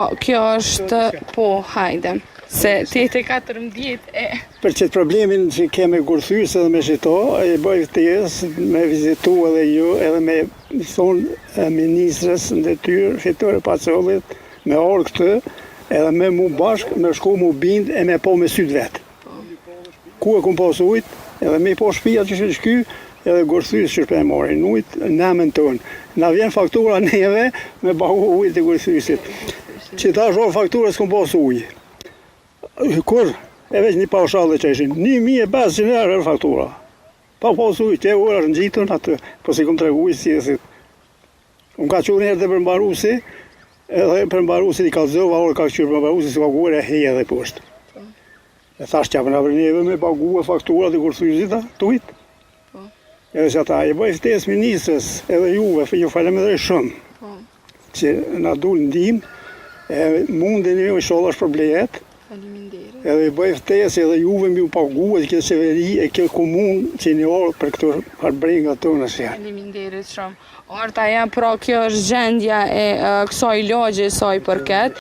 Kjo është, po, hajde, se ti e 14 e... Për qëtë problemin që keme kurthys edhe me shito, e bëj ftesë me vizitu edhe ju, edhe me thonë ministrës në detyrë, fitore Pacollit, me orë këtë, edhe me mu bashkë, me shku mu bind e me po me sytë vetë. Ku e kum pas ujtë, edhe me po shpia që shky, edhe kurthys që shpe morin ujtë, namen tonë. Na vjen faktura neve me bahu ujtë e kurthysit. Që ta shorë fakturës kum pas ujë. Kur? E veç një paushallë që ishin 1500 euro faktura. Pa pas ujë, që ura është në gjitën atë, po si kum të regu si e si. Unë ka qurë njerë të përmbarusi, edhe përmbarusi i kalzova, orë ka qurë përmbarusi, si ka gure e heje dhe poshtë. E thash që apë në vërnjeve me paguë faktura të kurthysit të ujtë. Edhe që ata, e bëj ftesë ministrës edhe juve, ju falemendoj shumë, që na dul ndim, e mundin ju i shollash për blejet, edhe i bëj ftesë edhe juve mi u paguë, kjo qeveri e kjo komun që një orë për këto harbrenga tonë asë janë. Faleminderit shumë. Orta ja, pra kjo është gjendja e kësaj lagje saj përket.